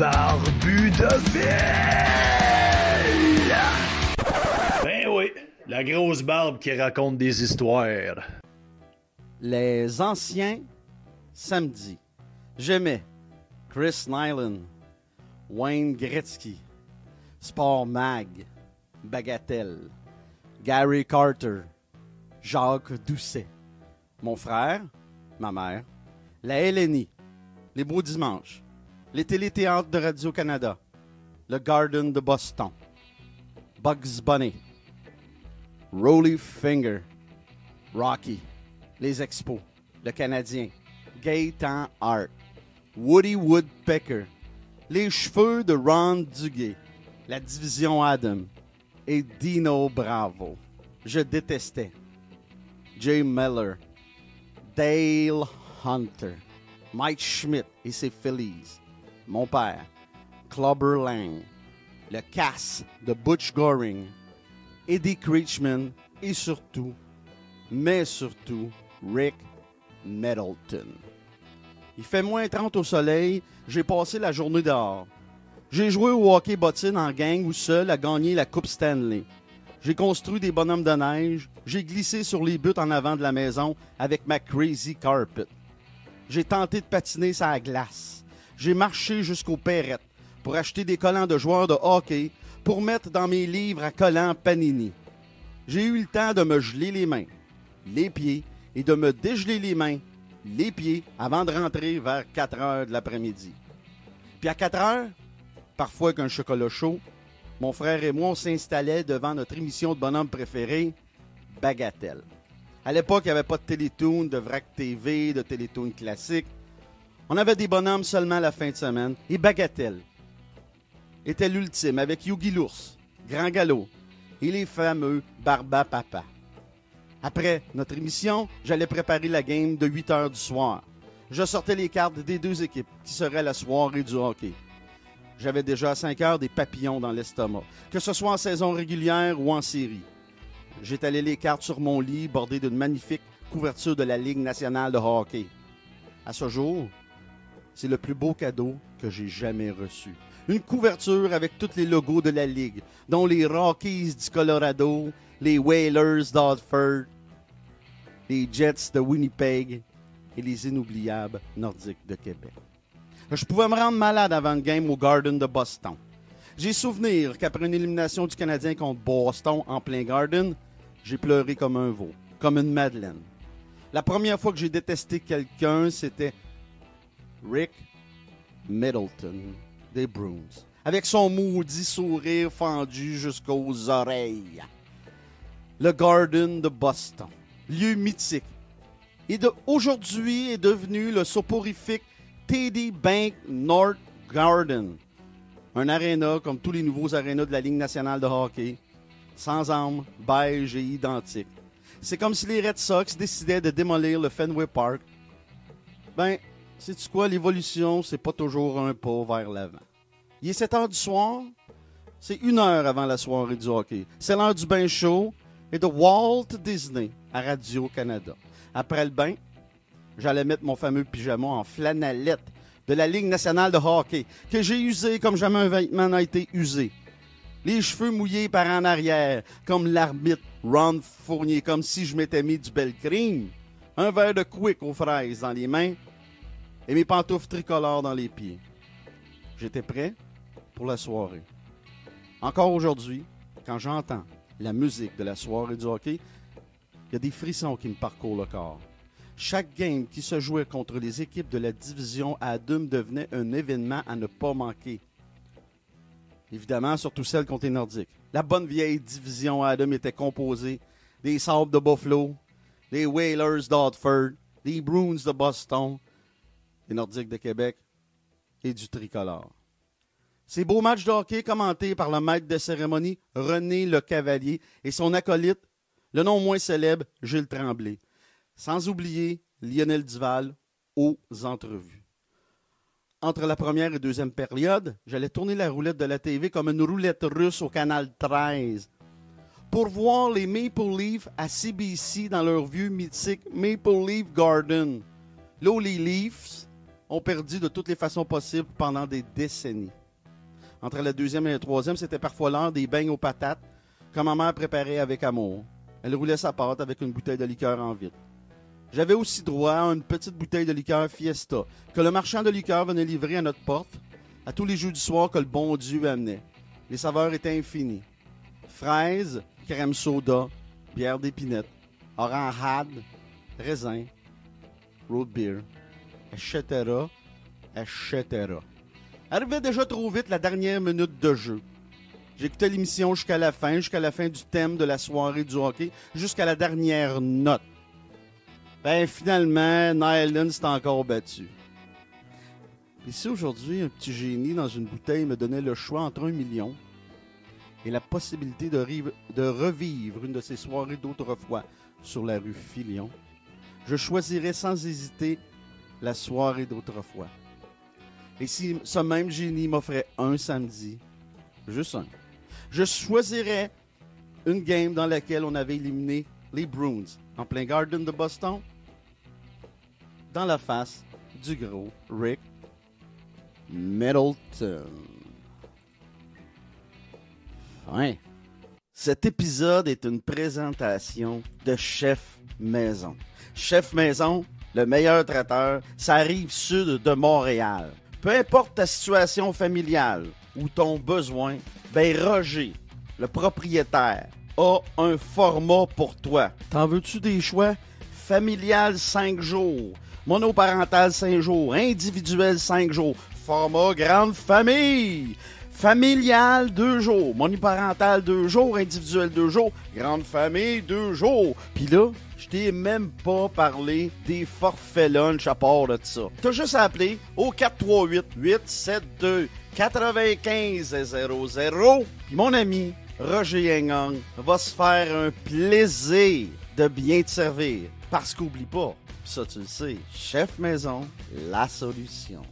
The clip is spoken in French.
barbu de ville! Ben oui, la grosse barbe qui raconte des histoires. Les anciens samedis. J'aimais Chris Nyland, Wayne Gretzky, Sport Mag, Bagatelle, Gary Carter, Jacques Doucet, mon frère, ma mère, la LNI, les Beaux Dimanches, les téléthéâtres de Radio-Canada, le Garden de Boston, Bugs Bunny, Rolly Finger, Rocky, les Expos, le Canadien, Gaétan Hart, Woody Woodpecker, les cheveux de Ron Duguay, la division Adam et Dino Bravo. Je détestais Jay Miller, Dale Hunter, Mike Schmidt et ses Phillies, mon père, Clubber Lang, le Cass de Butch Goring, Eddie Creechman et surtout, mais surtout, Rick Middleton. Il fait moins 30 au soleil, j'ai passé la journée dehors. J'ai joué au hockey bottine en gang ou seul à gagner la Coupe Stanley. J'ai construit des bonhommes de neige, j'ai glissé sur les buts en avant de la maison avec ma Crazy Carpet. J'ai tenté de patiner sur la glace. J'ai marché jusqu'aux Perrettes pour acheter des collants de joueurs de hockey pour mettre dans mes livres à collants Panini. J'ai eu le temps de me geler les mains, les pieds et de me dégeler les mains, les pieds avant de rentrer vers 4 heures de l'après-midi. Puis à 4 heures, parfois avec un chocolat chaud, mon frère et moi, on s'installait devant notre émission de bonhomme préféré, Bagatelle. À l'époque, il n'y avait pas de Télétoon, de Vrac TV, de Télétoon classique. On avait des bonhommes seulement la fin de semaine. Et Bagatelle était l'ultime avec Yogi l'ours, Grand Galop et les fameux Barba Papa. Après notre émission, j'allais préparer la game de 8 heures du soir. Je sortais les cartes des deux équipes qui seraient la soirée du hockey. J'avais déjà à 5 heures des papillons dans l'estomac, que ce soit en saison régulière ou en série. J'étalais les cartes sur mon lit, bordé d'une magnifique couverture de la Ligue nationale de hockey. À ce jour, c'est le plus beau cadeau que j'ai jamais reçu. Une couverture avec tous les logos de la Ligue, dont les Rockies du Colorado, les Whalers d'Hartford, les Jets de Winnipeg et les inoubliables Nordiques de Québec. Je pouvais me rendre malade avant une game au Garden de Boston. J'ai souvenir qu'après une élimination du Canadien contre Boston en plein Garden, j'ai pleuré comme un veau, comme une madeleine. La première fois que j'ai détesté quelqu'un, c'était Rick Middleton des Bruins, avec son maudit sourire fendu jusqu'aux oreilles. Le Garden de Boston, lieu mythique, et aujourd'hui est devenu le soporifique TD Bank North Garden, un aréna comme tous les nouveaux arénas de la Ligue nationale de hockey, sans âme, beige et identique. C'est comme si les Red Sox décidaient de démolir le Fenway Park. Ben, sais-tu quoi, l'évolution, c'est pas toujours un pas vers l'avant. Il est 7 heures du soir, c'est 1 heure avant la soirée du hockey. C'est l'heure du bain chaud et de Walt Disney à Radio-Canada. Après le bain, j'allais mettre mon fameux pyjama en flanellette de la Ligue nationale de hockey, que j'ai usé comme jamais un vêtement n'a été usé. Les cheveux mouillés par en arrière, comme l'arbitre Ron Fournier, comme si je m'étais mis du bel crème. Un verre de Quick aux fraises dans les mains et mes pantoufles tricolores dans les pieds. J'étais prêt pour la soirée. Encore aujourd'hui, quand j'entends la musique de la soirée du hockey, il y a des frissons qui me parcourent le corps. Chaque game qui se jouait contre les équipes de la division Adam devenait un événement à ne pas manquer. Évidemment, surtout celle contre les Nordiques. La bonne vieille division Adam était composée des Sabres de Buffalo, des Whalers d'Hartford, des Bruins de Boston, des Nordiques de Québec et du Tricolore. Ces beaux matchs de hockey commentés par le maître de cérémonie René Le Cavalier et son acolyte, le non moins célèbre Gilles Tremblay. Sans oublier Lionel Duval aux entrevues. Entre la première et deuxième période, j'allais tourner la roulette de la TV comme une roulette russe au canal 13 pour voir les Maple Leafs à CBC dans leur vieux mythique Maple Leaf Garden. Là où les Leafs ont perdu de toutes les façons possibles pendant des décennies. Entre la deuxième et la troisième, c'était parfois l'heure des beignes aux patates que ma mère préparait avec amour. Elle roulait sa pâte avec une bouteille de liqueur en vitre. J'avais aussi droit à une petite bouteille de liqueur Fiesta que le marchand de liqueur venait livrer à notre porte à tous les jours du soir que le bon Dieu amenait. Les saveurs étaient infinies. Fraises, crème soda, bière d'épinette, orangeade, raisin, root beer, etc., etc. Arrivait déjà trop vite la dernière minute de jeu. J'écoutais l'émission jusqu'à la fin du thème de la soirée du hockey, jusqu'à la dernière note. Ben, finalement, Nyland s'est encore battu. Et si aujourd'hui, un petit génie dans une bouteille me donnait le choix entre 1 million et la possibilité de revivre une de ces soirées d'autrefois sur la rue Filion, je choisirais sans hésiter la soirée d'autrefois. Et si ce même génie m'offrait un samedi, juste un, je choisirais une game dans laquelle on avait éliminé les Bruins en plein Garden de Boston, dans la face du gros Rick Middleton. Ouais. Cet épisode est une présentation de Chef Maison. Chef Maison, le meilleur traiteur, ça arrive sud de Montréal. Peu importe ta situation familiale ou ton besoin, ben Roger, le propriétaire, a un format pour toi. T'en veux-tu des choix? Familial 5 jours, monoparental 5 jours, individuel 5 jours, format grande famille. Familial 2 jours, monoparental 2 jours, individuel 2 jours, grande famille 2 jours. Puis là, je t'ai même pas parlé des forfaits lunch à part de ça. T'as juste à appeler au 438-872-9500. Puis mon ami Roger Engang va se faire un plaisir de bien te servir. Parce qu'oublie pas, pis ça tu le sais, Chef Maison, la solution.